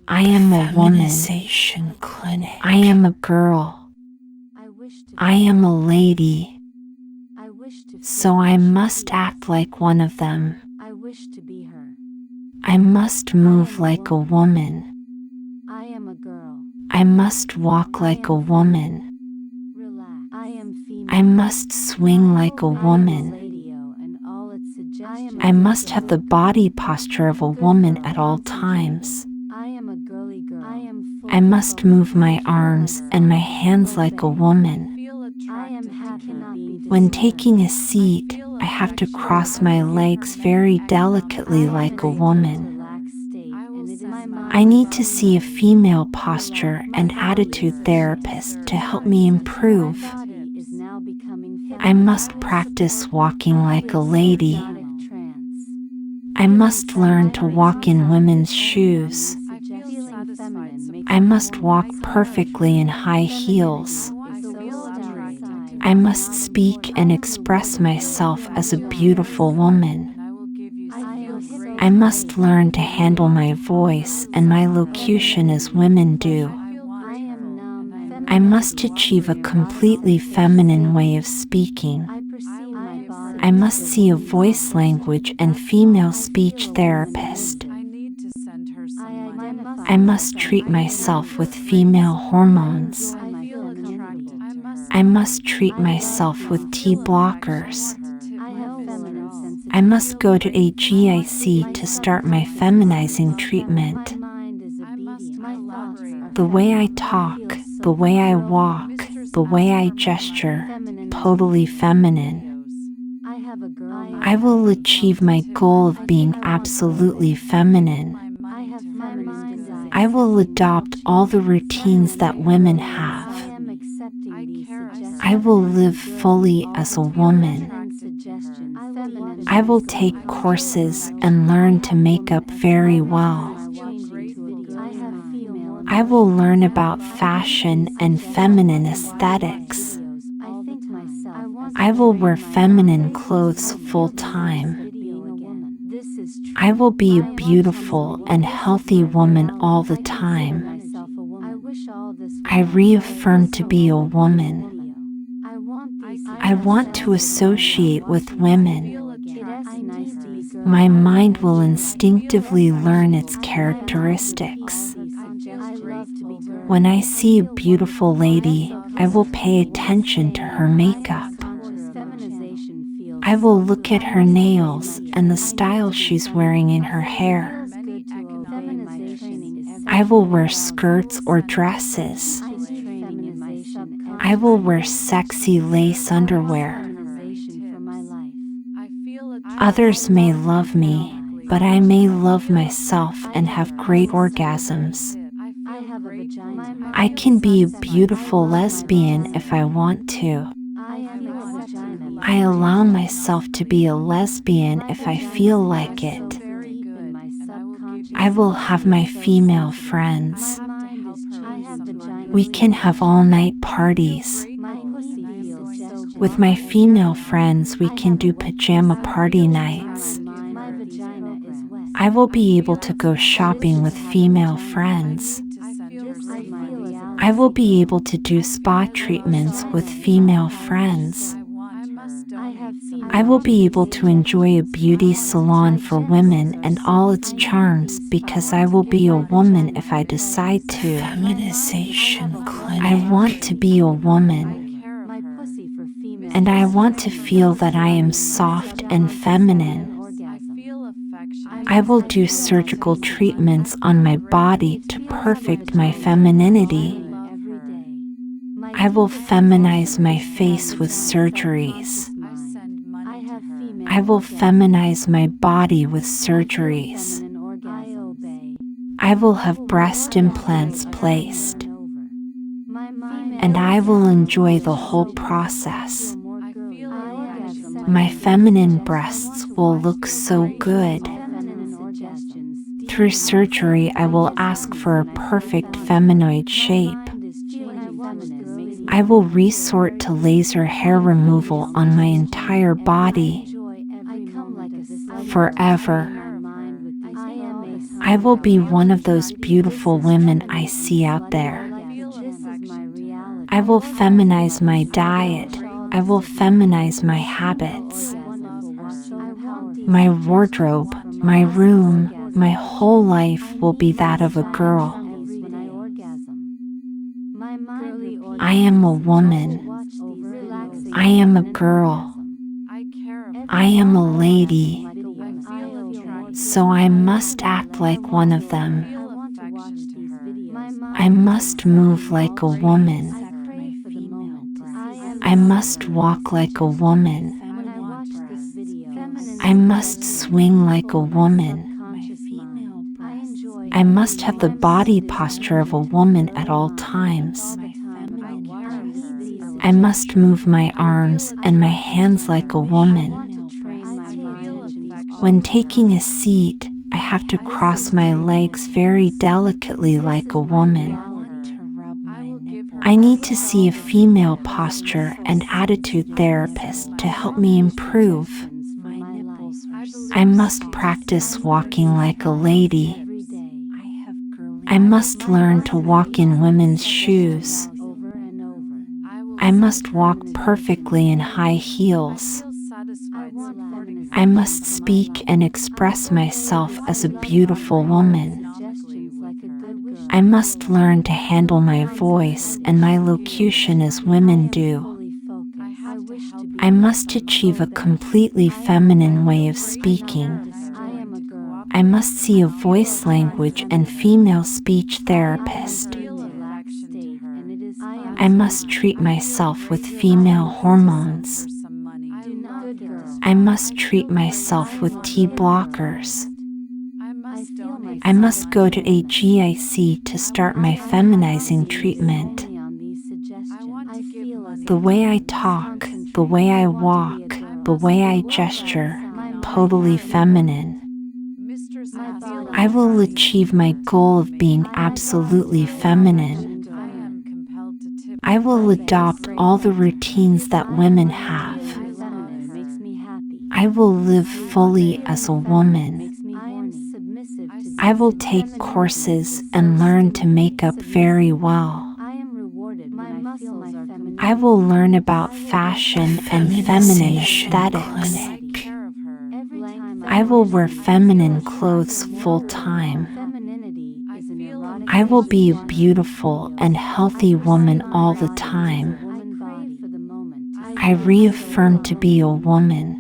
I am a woman. Feminization Clinic. I am a girl. I am a lady. So I must act like one of them. I must move like a woman. I must walk like a woman. I must swing like a woman. I must have the body posture of a woman at all times. I must move my arms and my hands like a woman. When taking a seat, I have to cross my legs very delicately like a woman. I need to see a female posture and attitude therapist to help me improve. I must practice walking like a lady. I must learn to walk in women's shoes. I must walk perfectly in high heels. I must speak and express myself as a beautiful woman. I must learn to handle my voice and my locution as women do. I must achieve a completely feminine way of speaking. I must see a voice language and female speech therapist. I must treat myself with female hormones. I must treat myself with T blockers. I must go to a GIC to start my feminizing treatment. The way I talk, the way I walk, the way I gesture, totally feminine. I will achieve my goal of being absolutely feminine. I will adopt all the routines that women have. I will live fully as a woman. I will take courses and learn to make up very well. I will learn about fashion and feminine aesthetics. I will wear feminine clothes full time. I will be a beautiful and healthy woman all the time. I reaffirm to be a woman. I want to associate with women. My mind will instinctively learn its characteristics. When I see a beautiful lady, I will pay attention to her makeup. I will look at her nails and the style she's wearing in her hair. I will wear skirts or dresses. I will wear sexy lace underwear. Others may love me, but I may love myself and have great orgasms. I can be a beautiful lesbian if I want to. I allow myself to be a lesbian if I feel like it. I will have my female friends. We can have all-night parties. With my female friends, we can do pajama party nights. I will be able to go shopping with female friends. I will be able to do spa treatments with female friends. I will be able to enjoy a beauty salon for women and all its charms because I will be a woman if I decide to. Feminization Clinic. I want to be a woman. And I want to feel that I am soft and feminine. I will do surgical treatments on my body to perfect my femininity. I will feminize my face with surgeries. I will feminize my body with surgeries. I will have breast implants placed. And I will enjoy the whole process. My feminine breasts will look so good. Through surgery, I will ask for a perfect feminoid shape. I will resort to laser hair removal on my entire body. Forever. I will be one of those beautiful women I see out there. I will feminize my diet. I will feminize my habits. My wardrobe, my room, my whole life will be that of a girl. I am a woman. I am a girl. I am a lady. So I must act like one of them. I must move like a woman. I must walk like a woman. I must swing like a woman. I must have the body posture of a woman at all times. I must move my arms and my hands like a woman. When taking a seat, I have to cross my legs very delicately like a woman. I need to see a female posture and attitude therapist to help me improve. I must practice walking like a lady. I must learn to walk in women's shoes. I must walk perfectly in high heels. I must speak and express myself as a beautiful woman. I must learn to handle my voice and my locution as women do. I must achieve a completely feminine way of speaking. I must see a voice language and female speech therapist. I must treat myself with female hormones. I must treat myself with T blockers. I must go to a GIC to start my feminizing treatment. The way I talk, the way I walk, the way I gesture, totally feminine. I will achieve my goal of being absolutely feminine. I will adopt all the routines that women have. I will live fully as a woman. I will take courses and learn to make up very well. I will learn about fashion and feminine aesthetics. I will wear feminine clothes full time. I will be a beautiful and healthy woman all the time. I reaffirm to be a woman.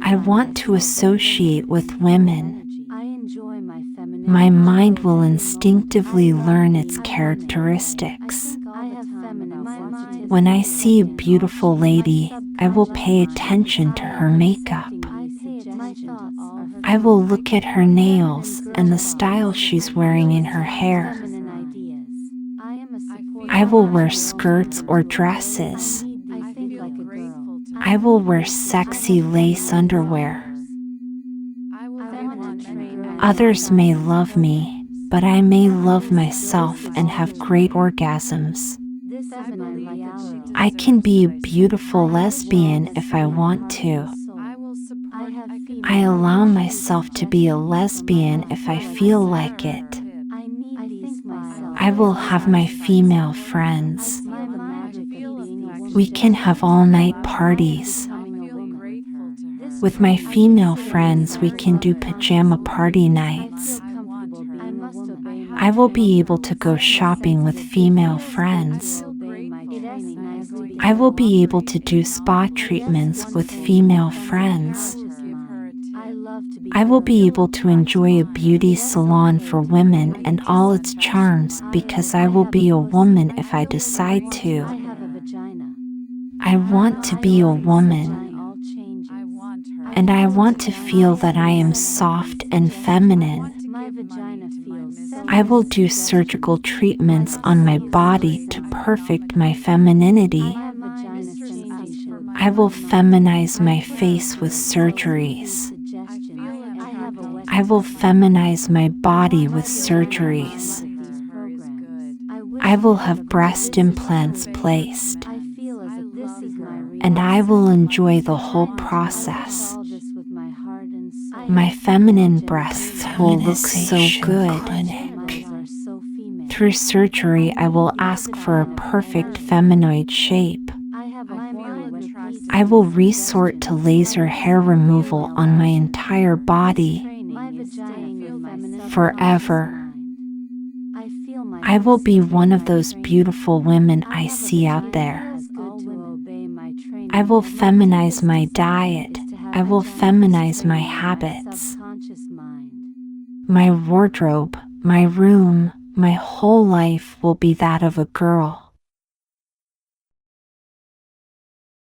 I want to associate with women. My mind will instinctively learn its characteristics. When I see a beautiful lady, I will pay attention to her makeup. I will look at her nails and the style she's wearing in her hair. I will wear skirts or dresses. I will wear sexy lace underwear. Others may love me, but I may love myself and have great orgasms. I can be a beautiful lesbian if I want to. I allow myself to be a lesbian if I feel like it. I will have my female friends. We can have all-night parties. With my female friends, we can do pajama party nights. I will be able to go shopping with female friends. I will be able to do spa treatments with female friends. I will be able to enjoy a beauty salon for women and all its charms because I will be a woman if I decide to. I want to be a woman. And I want to feel that I am soft and feminine. I will do surgical treatments on my body to perfect my femininity. I will feminize my face with surgeries. I will feminize my body with surgeries. I will have breast implants placed. And I will enjoy the whole process. My feminine breasts will look so Feminization good. Clinic. Through surgery, I will ask for a perfect feminoid shape. I will resort to laser hair removal on my entire body forever. I will be one of those beautiful women I see out there. I will feminize my diet. I will feminize my habits. My wardrobe, my room, my whole life will be that of a girl.